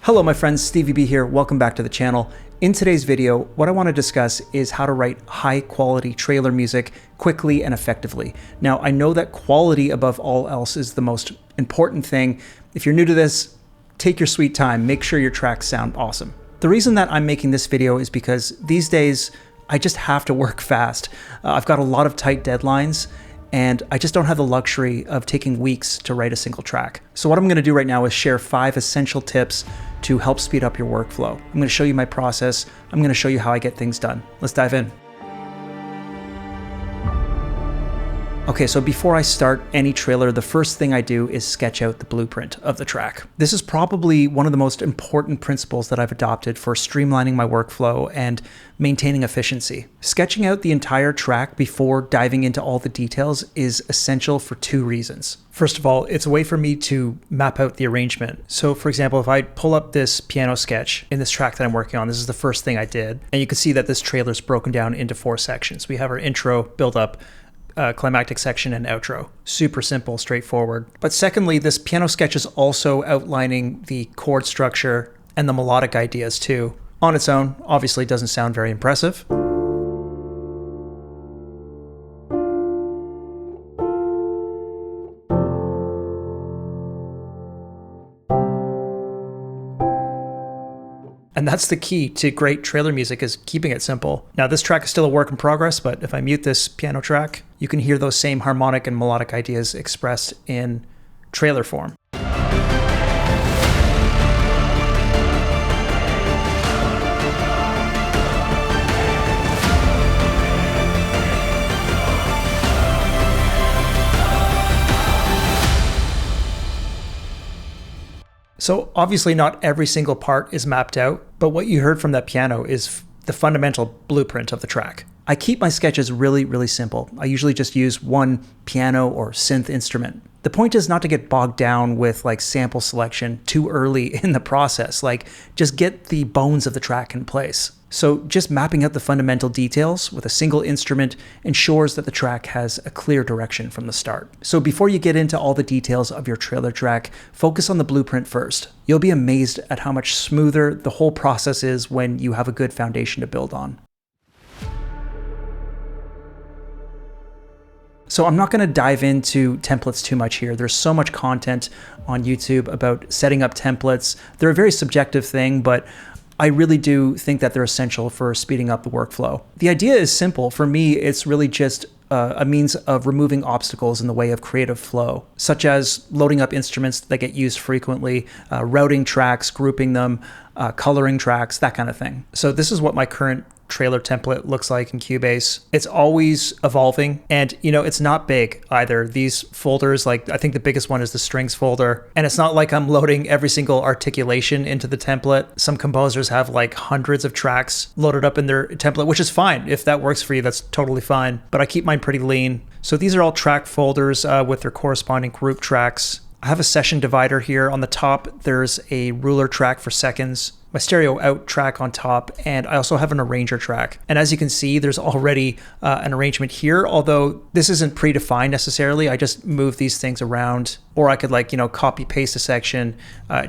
Hello my friends, Stevie B here, welcome back to the channel. In today's video, what I want to discuss is how to write high quality trailer music quickly and effectively. Now, I know that quality above all else is the most important thing. If you're new to this, take your sweet time, make sure your tracks sound awesome. The reason that I'm making this video is because these days, I just have to work fast. I've got a lot of tight deadlines, and I just don't have the luxury of taking weeks to write a single track. So what I'm gonna do right now is share 5 essential tips to help speed up your workflow. I'm gonna show you my process. I'm gonna show you how I get things done. Let's dive in. Okay, so before I start any trailer, the first thing I do is sketch out the blueprint of the track. This is probably one of the most important principles that I've adopted for streamlining my workflow and maintaining efficiency. Sketching out the entire track before diving into all the details is essential for 2 reasons. First of all, it's a way for me to map out the arrangement. So for example, if I pull up this piano sketch in this track that I'm working on, this is the first thing I did. And you can see that this trailer is broken down into 4 sections. We have our intro, build up, climactic section, and outro. Super simple, straightforward. But secondly, this piano sketch is also outlining the chord structure and the melodic ideas too. On its own, obviously doesn't sound very impressive. And that's the key to great trailer music, is keeping it simple. Now this track is still a work in progress, but if I mute this piano track, you can hear those same harmonic and melodic ideas expressed in trailer form. So obviously not every single part is mapped out, but what you heard from that piano is the fundamental blueprint of the track. I keep my sketches really simple. I usually just use one piano or synth instrument. The point is not to get bogged down with like sample selection too early in the process. Like, just get the bones of the track in place. So just mapping out the fundamental details with a single instrument ensures that the track has a clear direction from the start. So before you get into all the details of your trailer track, focus on the blueprint first. You'll be amazed at how much smoother the whole process is when you have a good foundation to build on. So I'm not going to dive into templates too much here. There's so much content on YouTube about setting up templates. They're a very subjective thing, but I really do think that they're essential for speeding up the workflow. The idea is simple. For me, it's really just a means of removing obstacles in the way of creative flow, such as loading up instruments that get used frequently, routing tracks, grouping them, coloring tracks, that kind of thing. So this is what my current trailer template looks like in Cubase. It's always evolving, and it's not big either. These folders, like I think the biggest one is the strings folder, and it's not like I'm loading every single articulation into the template. Some composers have like hundreds of tracks loaded up in their template, which is fine. If that works for you, that's totally fine, but I keep mine pretty lean. So these are all track folders with their corresponding group tracks. I have a session divider here. On the top, there's a ruler track for seconds, my stereo out track on top, and I also have an arranger track. And as you can see, there's already an arrangement here, although this isn't predefined necessarily. I just move these things around, or I could copy paste a section,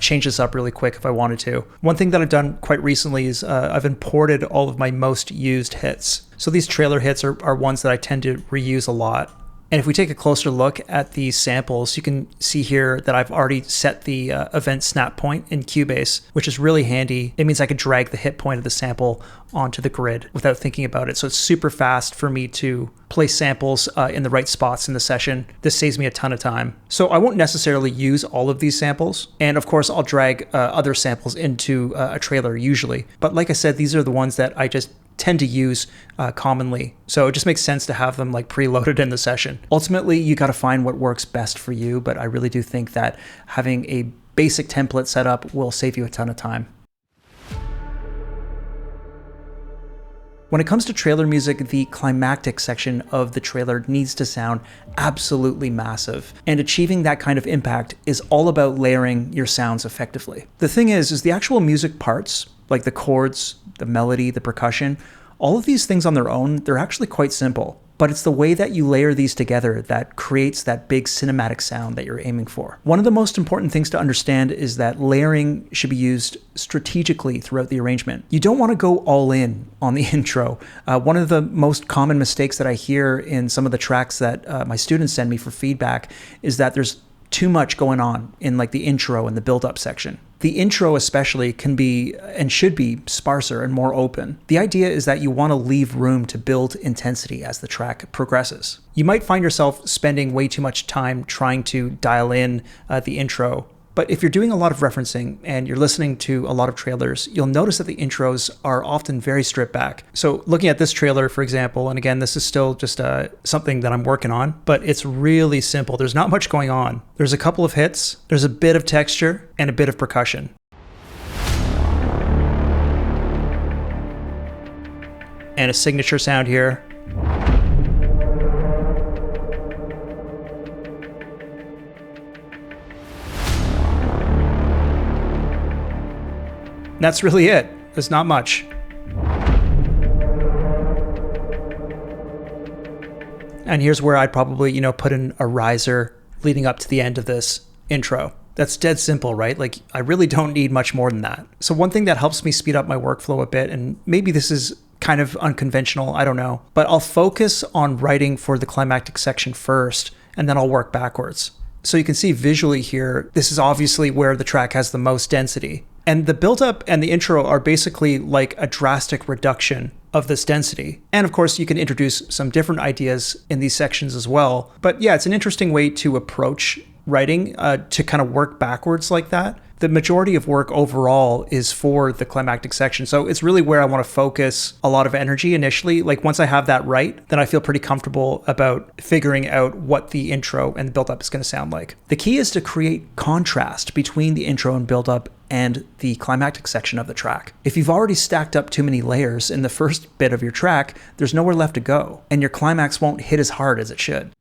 change this up really quick if I wanted to. One thing that I've done quite recently is I've imported all of my most used hits. So these trailer hits are ones that I tend to reuse a lot. And if we take a closer look at these samples, you can see here that I've already set the event snap point in Cubase, which is really handy. It means I could drag the hit point of the sample onto the grid without thinking about it. So it's super fast for me to place samples in the right spots in the session. This saves me a ton of time. So I won't necessarily use all of these samples. And of course, I'll drag other samples into a trailer usually. But like I said, these are the ones that I just tend to use commonly. So it just makes sense to have them like preloaded in the session. Ultimately, you got to find what works best for you, but I really do think that having a basic template set up will save you a ton of time. When it comes to trailer music, the climactic section of the trailer needs to sound absolutely massive. And achieving that kind of impact is all about layering your sounds effectively. The thing is the actual music parts, like the chords, the melody, the percussion, all of these things on their own, they're actually quite simple. but it's the way that you layer these together that creates that big cinematic sound that you're aiming for. One of the most important things to understand is that layering should be used strategically throughout the arrangement. You don't want to go all in on the intro. One of the most common mistakes that I hear in some of the tracks that my students send me for feedback is that there's too much going on in like the intro and the build-up section. The intro especially can be and should be sparser and more open. The idea is that you want to leave room to build intensity as the track progresses. You might find yourself spending way too much time trying to dial in the intro. But if you're doing a lot of referencing and you're listening to a lot of trailers, you'll notice that the intros are often very stripped back. So looking at this trailer, for example, and again, this is still just something that I'm working on, but it's really simple. There's not much going on. There's a couple of hits, there's a bit of texture, and a bit of percussion. And a signature sound here. That's really it. There's not much. And here's where I'd probably, put in a riser leading up to the end of this intro. That's dead simple, right? Like, I really don't need much more than that. So one thing that helps me speed up my workflow a bit, and maybe this is kind of unconventional, I don't know, but I'll focus on writing for the climactic section first, and then I'll work backwards. So you can see visually here, this is obviously where the track has the most density. And the build-up and the intro are basically like a drastic reduction of this density. And of course, you can introduce some different ideas in these sections as well. But yeah, it's an interesting way to approach writing, to kind of work backwards like that. The majority of work overall is for the climactic section. So it's really where I want to focus a lot of energy initially. Like once I have that right, then I feel pretty comfortable about figuring out what the intro and the build-up is going to sound like. The key is to create contrast between the intro and build-up and the climactic section of the track. If you've already stacked up too many layers in the first bit of your track, there's nowhere left to go, and your climax won't hit as hard as it should.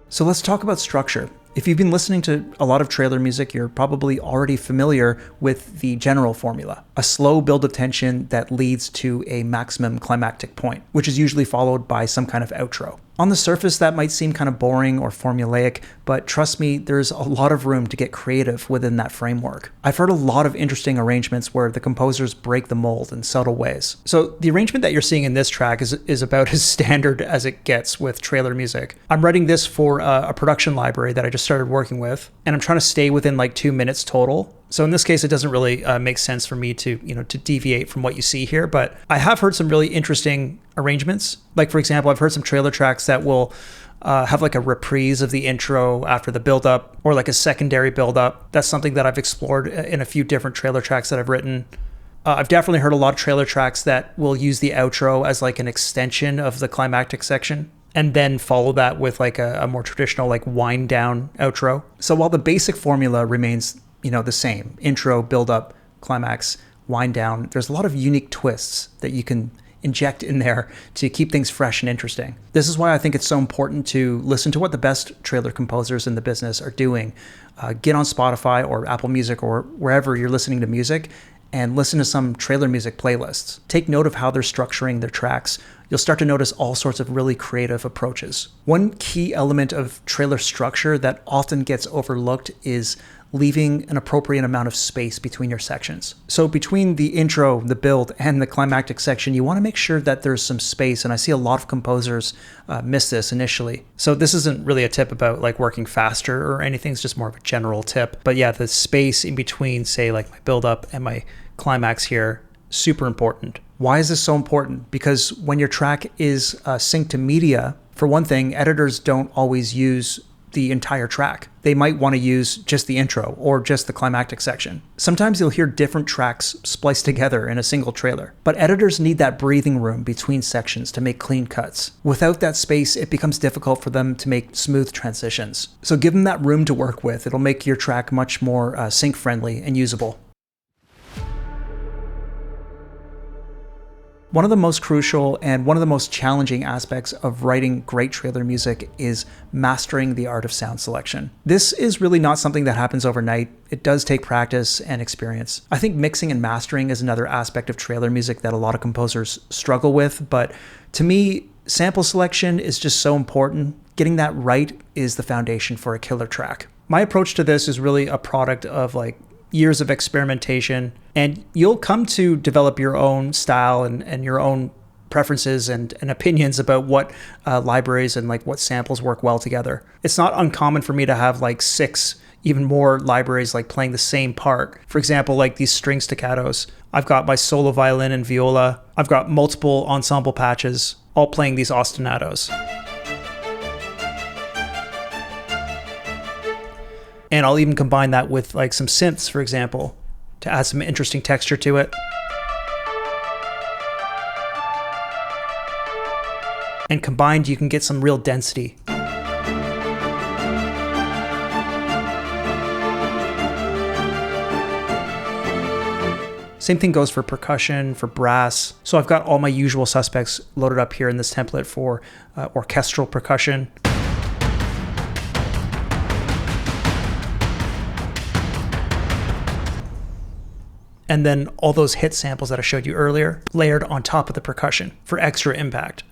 So let's talk about structure. If you've been listening to a lot of trailer music, you're probably already familiar with the general formula. A slow build of tension that leads to a maximum climactic point, which is usually followed by some kind of outro. On the surface, that might seem kind of boring or formulaic, but trust me, there's a lot of room to get creative within that framework. I've heard a lot of interesting arrangements where the composers break the mold in subtle ways. So the arrangement that you're seeing in this track is about as standard as it gets with trailer music. I'm writing this for a production library that I just started working with, and I'm trying to stay within like 2 minutes total. So in this case, it doesn't really make sense for me to deviate from what you see here, but I have heard some really interesting arrangements. Like for example, I've heard some trailer tracks that will have like a reprise of the intro after the build-up, or like a secondary build-up. That's something that I've explored in a few different trailer tracks that I've written. I've definitely heard a lot of trailer tracks that will use the outro as like an extension of the climactic section, and then follow that with like a more traditional like wind down outro. So while the basic formula remains the same, intro, build up, climax, wind down, there's a lot of unique twists that you can inject in there to keep things fresh and interesting. This is why I think it's so important to listen to what the best trailer composers in the business are doing. Get on Spotify or Apple Music or wherever you're listening to music and listen to some trailer music playlists. Take note of how they're structuring their tracks. You'll start to notice all sorts of really creative approaches. One key element of trailer structure that often gets overlooked is leaving an appropriate amount of space between your sections. So between the intro, the build, and the climactic section, you want to make sure that there's some space, and I see a lot of composers miss this initially. So this isn't really a tip about like working faster or anything, it's just more of a general tip. But yeah, the space in between, say like my build up and my climax here, super important. Why is this so important? Because when your track is synced to media, for one thing, editors don't always use the entire track. They might want to use just the intro or just the climactic section. Sometimes you'll hear different tracks spliced together in a single trailer, but editors need that breathing room between sections to make clean cuts. Without that space, it becomes difficult for them to make smooth transitions. So give them that room to work with. It'll make your track much more sync friendly and usable. One of the most crucial and one of the most challenging aspects of writing great trailer music is mastering the art of sound selection. This is really not something that happens overnight. It does take practice and experience. I think mixing and mastering is another aspect of trailer music that a lot of composers struggle with, but to me, sample selection is just so important. Getting that right is the foundation for a killer track. My approach to this is really a product of years of experimentation, and you'll come to develop your own style and your own preferences and opinions about what libraries and what samples work well together. It's not uncommon for me to have 6, even more libraries playing the same part. For example, these string staccatos. I've got my solo violin and viola. I've got multiple ensemble patches, all playing these ostinatos. And I'll even combine that with some synths, for example, to add some interesting texture to it. And combined, you can get some real density. Same thing goes for percussion, for brass. So I've got all my usual suspects loaded up here in this template for orchestral percussion. And then all those hit samples that I showed you earlier layered on top of the percussion for extra impact.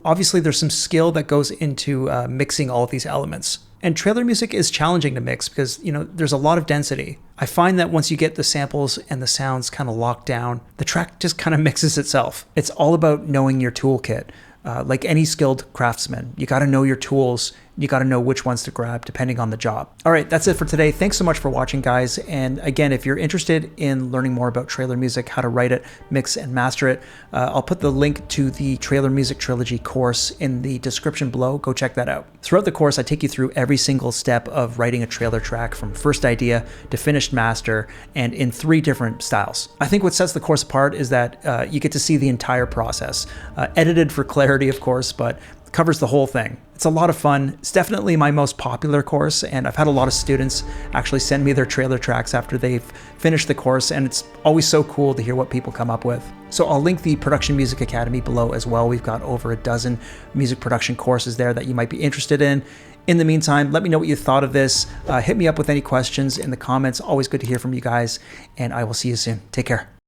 Obviously, there's some skill that goes into mixing all of these elements. And trailer music is challenging to mix because, there's a lot of density. I find that once you get the samples and the sounds kind of locked down, the track just kind of mixes itself. It's all about knowing your toolkit. Like any skilled craftsman, you got to know your tools. You got to know which ones to grab depending on the job. All right, that's it for today. Thanks so much for watching, guys. And again, if you're interested in learning more about trailer music, how to write it, mix and master it, I'll put the link to the Trailer Music Trilogy course in the description below. Go check that out. Throughout the course, I take you through every single step of writing a trailer track from first idea to finished master, and in 3 different styles. I think what sets the course apart is that you get to see the entire process, edited for clarity, of course, but covers the whole thing. It's a lot of fun. It's definitely my most popular course, and I've had a lot of students actually send me their trailer tracks after they've finished the course, and it's always so cool to hear what people come up with. So I'll link the Production Music Academy below as well. We've got over a dozen music production courses there that you might be interested in. In the meantime, let me know what you thought of this. Hit me up with any questions in the comments. Always good to hear from you guys, and I will see you soon. Take care.